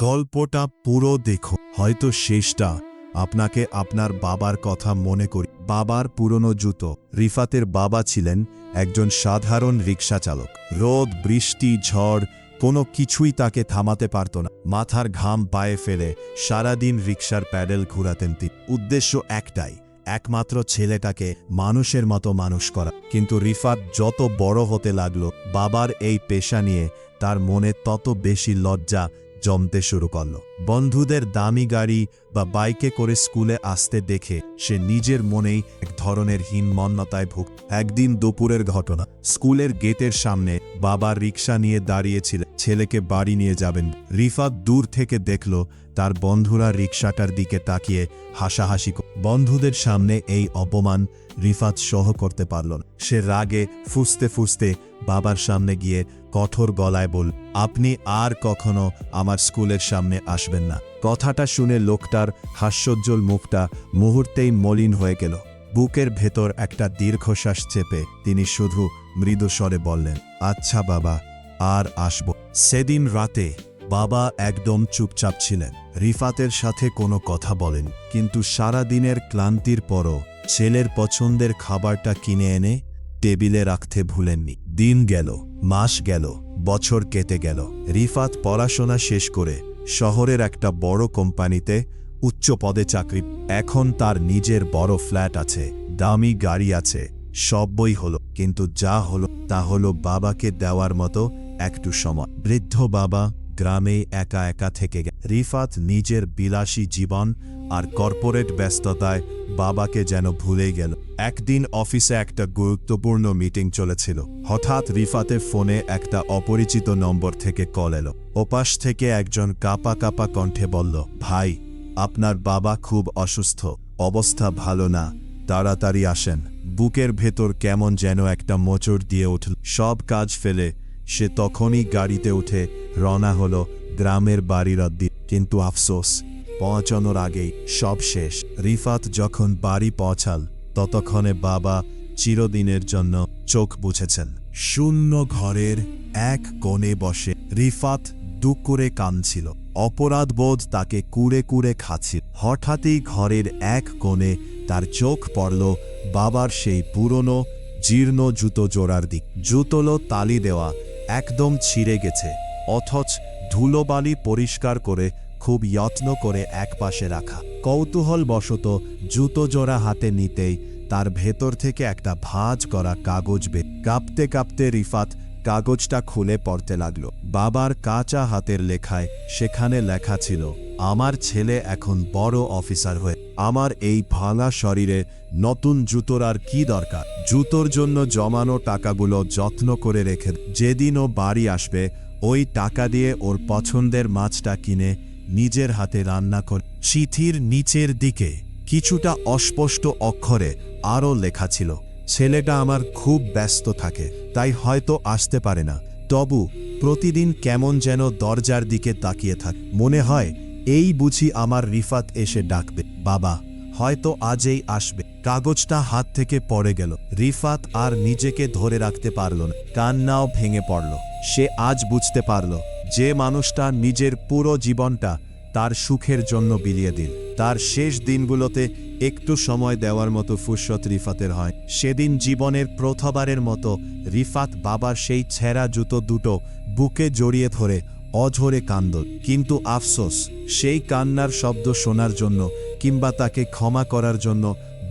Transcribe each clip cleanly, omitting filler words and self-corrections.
গল্পটা পুরো দেখো, হয়তো শেষটা আপনাকে আপনার বাবার কথা মনে করি। বাবার পুরনো জুতো। রিফাতের বাবা ছিলেন একজন সাধারণ রিকশা চালক। রোদ, বৃষ্টি, ঝড় কোনো কিছুই তাকে থামাতে পারত না। মাথার ঘাম পায়ে ফেলে সারাদিন রিকশার প্যাডেল ঘুরাতেন তিনি। উদ্দেশ্য একটাই, একমাত্র ছেলেটাকে মানুষের মতো মানুষ করা। কিন্তু রিফাত যত বড় হতে লাগলো, বাবার এই পেশা নিয়ে তার মনে তত বেশি লজ্জা জমতে শুরু করল। বন্ধুদের দামি গাড়ি বা বাইকে করে স্কুলে আসতে দেখে সে নিজের মনেই এক ধরনের হীনমন্যতায় ভুগত। একদিন দুপুরের ঘটনা। স্কুলের গেটের সামনে বাবা রিকশা নিয়ে দাঁড়িয়েছিলেন, ছেলেকে বাড়ি নিয়ে যাবেন। রিফাত দূর থেকে দেখল তার বন্ধুরা রিকশাটার দিকে তাকিয়ে হাসাহাসি। বন্ধুদের সামনে এই অপমান রিফাত সহ করতে পারল না। সে রাগে ফুঁসতে ফুঁসতে বাবার সামনে গিয়ে কঠোর গলায় বলল, আপনি আর কখনো আমার স্কুলের সামনে আসবেন না। কথাটা শুনে লোকটার হাস্যোজ্জ্বল মুখটা মুহূর্তেই মলিন হয়ে গেল। বুকের ভেতর একটা দীর্ঘশ্বাস চেপে তিনি শুধু মৃদু স্বরে বললেন, আচ্ছা বাবা, আর আসব। সেদিন রাতে বাবা একদম চুপচাপ ছিলেন। রিফাতের সাথে কোনো কথা বলেন, কিন্তু সারা দিনের ক্লান্তির পরও ছেলের পছন্দের খাবারটা কিনে এনে টেবিলে রাখতে ভুলেননি। দিন গেল, মাস গেল, বছর কেটে গেল। রিফাত পড়াশোনা শেষ করে শহরের একটা বড় কোম্পানিতে উচ্চ পদে চাকরি। এখন তার নিজের বড় ফ্ল্যাট আছে, দামি গাড়ি আছে, সব বই হলো। কিন্তু যা হলো তা হলো বাবাকে দেওয়ার মতো একটু সময়। বৃদ্ধ বাবা গ্রামে একা একা থেকে গেল। রিফাত নিজের বিলাসী জীবন আর কর্পোরেট ব্যস্ততায় বাবাকে যেন ভুলেই গেল। একদিন অফিসে একটা গুরুত্বপূর্ণ মিটিং চলেছিল। হঠাৎ রিফাতের ফোনে একটা অপরিচিত নম্বর থেকে কল এলো। ওপাশ থেকে একজন কাঁপা কাঁপা কণ্ঠে বলল, ভাই, আপনার বাবা খুব অসুস্থ, অবস্থা ভালো না, তাড়াতাড়ি আসেন। বুকের ভেতর কেমন যেন একটা মোচড় দিয়ে উঠল। সব কাজ ফেলে সে তখনই গাড়িতে উঠে রওনা হলো গ্রামের বাড়ির উদ্দিকে। কিন্তু আফসোস, পৌঁছানোর আগেই সব শেষ। রিফাত যখন বাড়ি পৌঁছাল, ততক্ষণে বাবা চিরদিনের জন্য চোখ বুঝেছেন। শূন্য ঘরের এক কোণে বসে রিফাত দুঃখ করে কাঁদছিল। অপরাধবোধ তাকে কুড়ে কুড়ে খাচ্ছিল। হঠাৎই ঘরের এক কোণে তার চোখ পড়ল বাবার সেই পুরনো জীর্ণ জুতো জোড়ার দিক। জুতোলো তালি দেওয়া, একদম ছিঁড়ে গেছে, অথচ ধুলোবালি পরিষ্কার করে খুব যত্ন করে একপাশে রাখা। কৌতূহলবশত জুতো জোড়া হাতে নিতেই তার ভেতর থেকে একটা ভাঁজ করা কাগজ কাঁপতে কাঁপতে রিফাত কাগজটা খুলে পড়তে লাগল। বাবার কাঁচা হাতের লেখায় সেখানে লেখা ছিল, আমার ছেলে এখন বড় অফিসার হয়ে, আমার এই ভাঙা শরীরে নতুন জুতোর আর কি দরকার। জুতোর জন্য জমানো টাকাগুলো যত্ন করে রেখে, যেদিন ও বাড়ি আসবে ওই টাকা দিয়ে ওর পছন্দের মাছটা কিনে নিজের হাতে রান্না করে। চিঠির নিচের দিকে কিছুটা অস্পষ্ট অক্ষরে আরও লেখা ছিল, ছেলেটা আমার খুব ব্যস্ত থাকে, তাই হয়তো আসতে পারে না, তবু প্রতিদিন কেমন যেন দরজার দিকে তাকিয়ে থাকে। মনে হয় এই বুঝি আমার রিফাত এসে ডাকবে, বাবা হয়তো আজই আসবে। কাগজটা হাত থেকে পড়ে গেল। রিফাত আর নিজেকে ধরে রাখতে পারল না, কান্নাও ভেঙে পড়ল। সে আজ বুঝতে পারল যে মানুষটা নিজের পুরো জীবনটা তার সুখের জন্য বিলিয়ে দিল, তার শেষ দিনগুলোতে একটু সময় দেওয়ার মতো ফুরসত রিফাতের হয়। সেদিন জীবনের প্রথমবারের মতো রিফাত বাবার সেই ছেঁড়া জুতো দুটো বুকে জড়িয়ে ধরে অঝরে কান্দল। কিন্তু আফসোস, সেই কান্নার শব্দ শোনার জন্য কিংবা তাকে ক্ষমা করার জন্য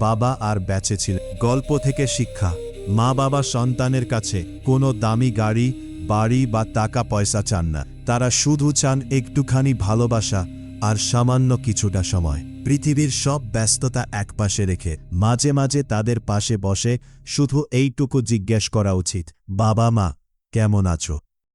বাবা আর বেঁচে ছিলেন। গল্প থেকে শিক্ষা, মা বাবা সন্তানের কাছে কোনো দামি গাড়ি, বাড়ি বা টাকা পয়সা চান না, তারা শুধু চান একটুখানি ভালোবাসা আর সামান্য কিছুটা সময়। পৃথিবীর সব ব্যস্ততা একপাশে রেখে মাঝে মাঝে তাদের পাশে বসে শুধু এইটুকু জিজ্ঞেস করা উচিত, বাবা মা কেমন আছো।